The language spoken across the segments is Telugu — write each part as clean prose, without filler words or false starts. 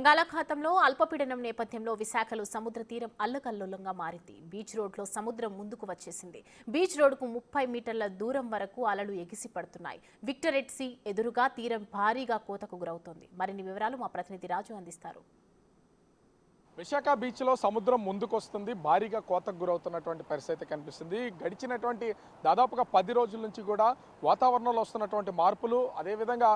బంగాళాఖాతంలో అల్పపీడనం నేపథ్యంలో విశాఖలో సముద్ర తీరం అల్లకల్లోలంగా మారింది. బీచ్ రోడ్లో సముద్రం ముందుకు వచ్చేసింది. బీచ్ రోడ్డుకు 30 మీటర్ల దూరం వరకు అలలు ఎగిసి పడుతున్నాయి. విక్టరెట్ సీ ఎదురుగా తీరం భారీగా కోతకు గురవుతోంది. మరిన్ని వివరాలు మా ప్రతినిధి రాజు అందిస్తారు. విశాఖ బీచ్లో సముద్రం ముందుకొస్తుంది. భారీగా కోతకు గురవుతున్నటువంటి పరిస్థితి కనిపిస్తుంది. గడిచినటువంటి దాదాపుగా 10 రోజుల నుంచి కూడా వాతావరణంలో వస్తున్నటువంటి మార్పులు, అదేవిధంగా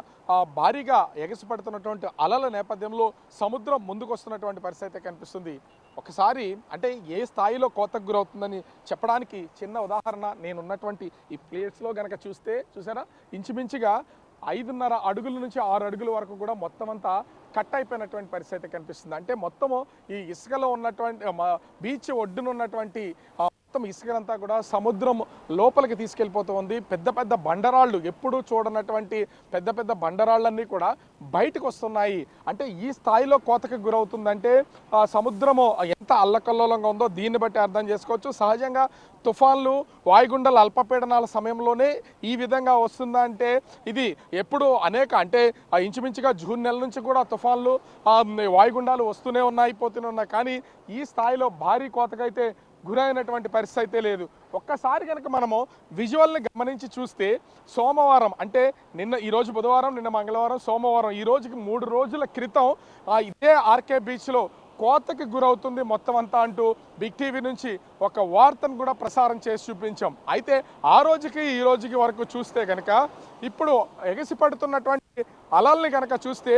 భారీగా ఎగసిపడుతున్నటువంటి అలల నేపథ్యంలో సముద్రం ముందుకొస్తున్నటువంటి పరిస్థితి కనిపిస్తుంది. ఒకసారి అంటే ఏ స్థాయిలో కోతకు గురవుతుందని చెప్పడానికి చిన్న ఉదాహరణ, నేనున్నటువంటి ఈ ప్లేస్లో కనుక చూసారా, ఇంచుమించుగా 5.5 అడుగుల నుంచి 6 అడుగుల వరకు కూడా మొత్తం అంతా కట్ అయిపోయినటువంటి పరిస్థితి కనిపిస్తుంది. అంటే మొత్తము ఈ ఇసుకలో ఉన్నటువంటి బీచ్ ఒడ్డున ఉన్నటువంటి మొత్తం ఇసుకలంతా కూడా సముద్రం లోపలికి తీసుకెళ్ళిపోతూ ఉంది. పెద్ద పెద్ద బండరాళ్ళు, ఎప్పుడూ చూడనటువంటి పెద్ద పెద్ద బండరాళ్ళన్నీ కూడా బయటకు వస్తున్నాయి. అంటే ఈ స్థాయిలో కోతకు గురవుతుందంటే సముద్రము ఎంత అల్లకల్లోలంగా ఉందో దీన్ని బట్టి అర్థం చేసుకోవచ్చు. సహజంగా తుఫాన్లు, వాయుగుండాల అల్పపీడనాల సమయంలోనే ఈ విధంగా వస్తుందంటే ఇది ఎప్పుడు అంటే ఇంచుమించుగా జూన్ నెల నుంచి కూడా తుఫాన్లు, వాయుగుండాలు వస్తూనే పోతూనే ఉన్నాయి. కానీ ఈ స్థాయిలో భారీ కోతకైతే గురైనటువంటి పరిస్థితి అయితే లేదు. ఒక్కసారి కనుక మనము విజువల్ని గమనించి చూస్తే సోమవారం అంటే ఈరోజు బుధవారం, నిన్న మంగళవారం, సోమవారం, ఈ రోజుకి 3 రోజుల క్రితం ఇదే ఆర్కే బీచ్లో కోతకి గురవుతుంది మొత్తం అంతా అంటూ బిగ్ టీవీ నుంచి ఒక వార్తను కూడా ప్రసారం చేసి చూపించాం. అయితే ఆ రోజుకి ఈ రోజుకి వరకు చూస్తే కనుక ఇప్పుడు ఎగసిపడుతున్నటువంటి అలల్ని కనుక చూస్తే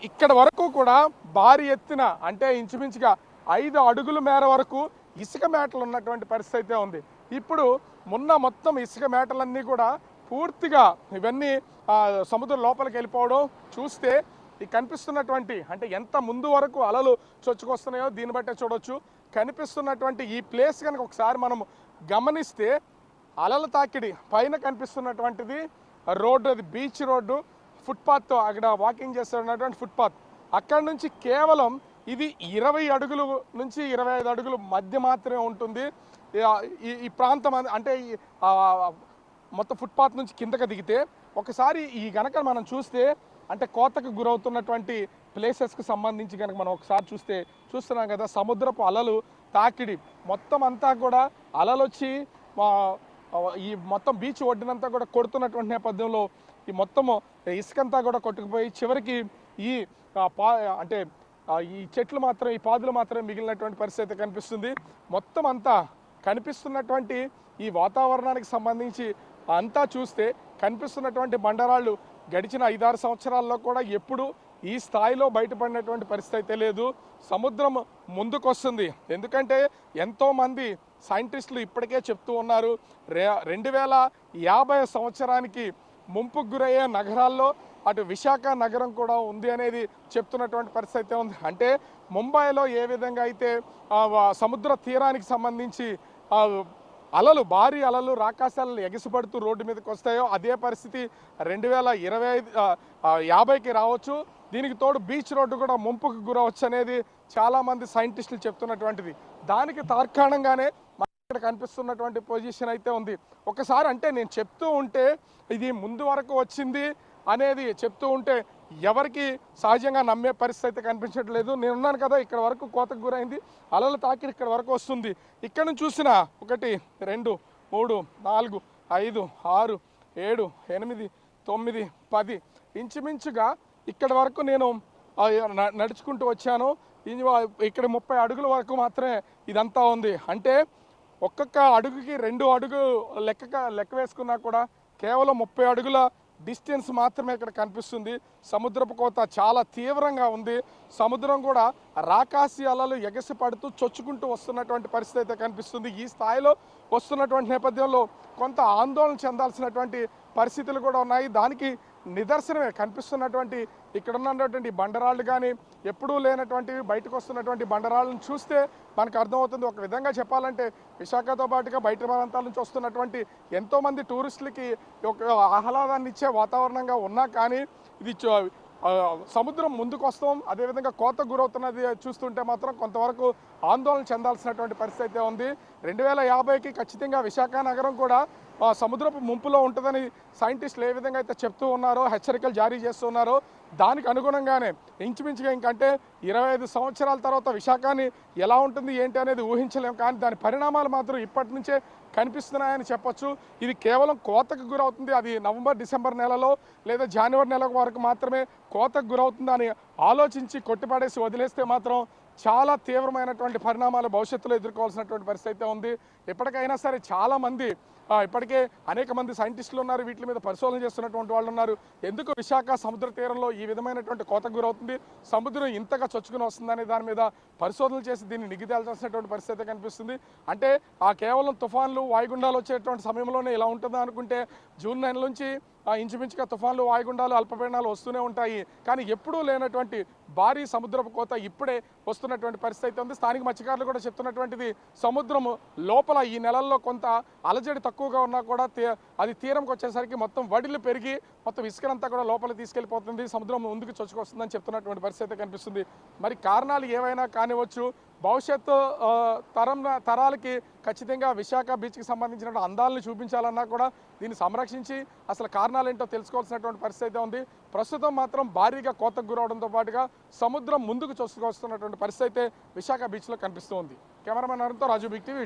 ఇక్కడ వరకు కూడా భారీ ఎత్తున అంటే ఇంచుమించుగా 5 అడుగుల మేర వరకు ఇసుక మేటలు ఉన్నటువంటి పరిస్థితి అయితే ఉంది. ఇప్పుడు మొత్తం ఇసుక మేటలన్నీ కూడా పూర్తిగా ఇవన్నీ సముద్రం లోపలికి వెళ్ళిపోవడం చూస్తే ఈ కనిపిస్తున్నటువంటి అంటే ఎంత ముందు వరకు అలలు చొచ్చుకొస్తున్నాయో దీన్ని బట్టే చూడవచ్చు. కనిపిస్తున్నటువంటి ఈ ప్లేస్ కనుక ఒకసారి మనం గమనిస్తే అలల తాకిడి పైన కనిపిస్తున్నటువంటిది రోడ్డు, అది బీచ్ రోడ్డు, ఫుట్పాత్, అక్కడ వాకింగ్ చేస్తున్నటువంటి ఫుట్పాత్. అక్కడి నుంచి కేవలం ఇది 20 అడుగులు నుంచి 25 అడుగులు మధ్య మాత్రమే ఉంటుంది ఈ ప్రాంతం. అంటే మొత్తం ఫుట్పాత్ నుంచి కిందకి దిగితే ఒకసారి ఈ గనక మనం చూస్తే అంటే కోతకు గురవుతున్నటువంటి ప్లేసెస్కి సంబంధించి కనుక మనం ఒకసారి చూస్తున్నాం కదా, సముద్రపు అలలు తాకిడి మొత్తం అంతా కూడా అలలు వచ్చి ఈ మొత్తం బీచ్ ఒడ్డునంతా కూడా కొడుతున్నటువంటి నేపథ్యంలో ఈ మొత్తము ఇసుకంతా కూడా కొట్టుకుపోయి చివరికి ఈ అంటే ఈ చెట్లు మాత్రం, ఈ పాదులు మాత్రమే మిగిలినటువంటి పరిస్థితి కనిపిస్తుంది. మొత్తం అంతా కనిపిస్తున్నటువంటి ఈ వాతావరణానికి సంబంధించి అంతా చూస్తే కనిపిస్తున్నటువంటి బండరాళ్ళు గడిచిన 5-6 సంవత్సరాల్లో కూడా ఎప్పుడు ఈ స్థాయిలో బయటపడినటువంటి పరిస్థితి అయితే లేదు. సముద్రం ముందుకొస్తుంది. ఎందుకంటే ఎంతోమంది సైంటిస్టులు ఇప్పటికే చెప్తూ ఉన్నారు 2050 సంవత్సరానికి ముంపుకు గురయ్యే నగరాల్లో అటు విశాఖ నగరం కూడా ఉంది అనేది చెప్తున్నటువంటి పరిస్థితి అయితే ఉంది. అంటే ముంబైలో ఏ విధంగా అయితే సముద్ర తీరానికి సంబంధించి అలలు, భారీ అలలు, రాకాశాలను ఎగిసిపడుతూ రోడ్డు మీదకి వస్తాయో అదే పరిస్థితి 2050కి రావచ్చు. దీనికి తోడు బీచ్ రోడ్డు కూడా ముంపుకు గురవచ్చు అనేది చాలామంది సైంటిస్టులు చెప్తున్నటువంటిది. దానికి తార్కాణంగానే ఇక్కడ కనిపిస్తున్నటువంటి పొజిషన్ అయితే ఉంది. ఒకసారి అంటే నేను చెప్తూ ఉంటే ఇది ముందు వరకు వచ్చింది అనేది చెప్తూ ఉంటే ఎవరికి సహజంగా నమ్మే పరిస్థితి కనిపించట్లేదు. నేనున్నాను కదా, ఇక్కడ వరకు కోతకు గురైంది, అలలు తాకిడి ఇక్కడ వరకు వస్తుంది. ఇక్కడ నుంచి చూసిన 1 2 3 4 5 6 7 8 9 10 ఇంచుమించుగా ఇక్కడ వరకు నేను నడుచుకుంటూ వచ్చాను. ఇక్కడ 30 అడుగుల వరకు మాత్రమే ఇదంతా ఉంది. అంటే ఒక్కొక్క అడుగుకి 2 అడుగు లెక్క వేసుకున్నా కూడా కేవలం 30 అడుగుల డిస్టెన్స్ మాత్రమే ఇక్కడ కనిపిస్తుంది. సముద్రపు కోత చాలా తీవ్రంగా ఉంది. సముద్రం కూడా రాకాసి అలలు ఎగసి పడుతూ చొచ్చుకుంటూ వస్తున్నటువంటి పరిస్థితి అయితే కనిపిస్తుంది. ఈ స్థాయిలో వస్తున్నటువంటి నేపథ్యంలో కొంత ఆందోళన చెందాల్సినటువంటి పరిస్థితులు కూడా ఉన్నాయి. దానికి నిదర్శనమే కనిపిస్తున్నటువంటి ఇక్కడ ఉన్నటువంటి బండరాళ్ళు కానీ, ఎప్పుడూ లేనటువంటివి బయటకు వస్తున్నటువంటి బండరాళ్ళను చూస్తే మనకు అర్థమవుతుంది. ఒక విధంగా చెప్పాలంటే విశాఖతో పాటుగా బయట ప్రాంతాల నుంచి వస్తున్నటువంటి ఎంతోమంది టూరిస్టులకి ఒక ఆహ్లాదాన్ని ఇచ్చే వాతావరణంగా ఉన్నా కానీ ఇది సముద్రం ముందుకు వస్తాం, అదేవిధంగా కోతకు గురవుతున్నది చూస్తుంటే మాత్రం కొంతవరకు ఆందోళన చెందాల్సినటువంటి పరిస్థితి అయితే ఉంది. 2050కి ఖచ్చితంగా విశాఖ నగరం కూడా సముద్రపు ముంపులో ఉంటుందని సైంటిస్టులు ఏ విధంగా అయితే చెప్తూ ఉన్నారో, హెచ్చరికలు జారీ చేస్తున్నారో దానికి అనుగుణంగానే ఇంచుమించుగా ఇంకంటే 25 సంవత్సరాల తర్వాత విశాఖని ఎలా ఉంటుంది ఏంటి అనేది ఊహించలేం. కానీ దాని పరిణామాలు మాత్రం ఇప్పటి నుంచే కనిపిస్తున్నాయని చెప్పొచ్చు. ఇది కేవలం కోతకు గురవుతుంది, అది నవంబర్ డిసెంబర్ నెలలో లేదా జనవరి నెల వరకు మాత్రమే కోతకు గురవుతుందని ఆలోచించి కొట్టిపడేసి వదిలేస్తే మాత్రం చాలా తీవ్రమైనటువంటి పరిణామాలు భవిష్యత్తులో ఎదుర్కోవాల్సినటువంటి పరిస్థితి అయితే ఉంది. ఎప్పటికైనా సరే చాలామంది ఇప్పటికే అనేక మంది సైంటిస్టులు ఉన్నారు, వీటి మీద పరిశోధన చేస్తున్నటువంటి వాళ్ళు ఉన్నారు. ఎందుకు విశాఖ సముద్ర తీరంలో ఈ విధమైనటువంటి కోతకు గురవుతుంది, సముద్రం ఇంతగా చొచ్చుకుని వస్తుందనే దాని మీద పరిశోధనలు చేసి దీన్ని నిగ్గుతేల్చాల్సినటువంటి పరిస్థితి కనిపిస్తుంది. అంటే కేవలం తుఫాన్లు వాయుగుండాలు వచ్చేటువంటి సమయంలోనే ఇలా ఉంటుందా అనుకుంటే జూన్ నెల నుంచి ఇంచుమించుగా తుఫాన్లు వాయుగుండాలు అల్పపీడనాలు వస్తూనే ఉంటాయి. కానీ ఎప్పుడూ లేనటువంటి భారీ సముద్రపు కోత ఇప్పుడే వస్తున్నటువంటి పరిస్థితి అయితే ఉంది. స్థానిక మత్స్యకారులు కూడా చెప్తున్నటువంటిది సముద్రం లోపల ఈ నెలల్లో కొంత అలజడి తక్కువగా ఉన్నా కూడా అది తీరంకి వచ్చేసరికి మొత్తం వడిలు పెరిగి మొత్తం ఇసుకనంతా కూడా లోపలికి తీసుకెళ్ళిపోతుంది, సముద్రం ముందుకు చొచ్చుకొస్తుందని చెప్తున్నటువంటి పరిస్థితి కనిపిస్తుంది. మరి కారణాలు ఏవైనా కానివచ్చు, భవిష్యత్తు తరాలకి ఖచ్చితంగా విశాఖ బీచ్కి సంబంధించిన అందాలను చూపించాలన్నా కూడా దీన్ని సంరక్షించి అసలు కారణాలు ఏంటో తెలుసుకోవాల్సినటువంటి పరిస్థితి అయితే ఉంది. ప్రస్తుతం మాత్రం భారీగా కోతకు గురవడంతో పాటుగా సముద్రం ముందుకు చొచ్చుకొస్తున్నటువంటి పరిస్థితి అయితే విశాఖ బీచ్లో కనిపిస్తూ ఉంది. కెమెరామెన్ అరుణ్తో రాజు, బిగ్ టీవీ.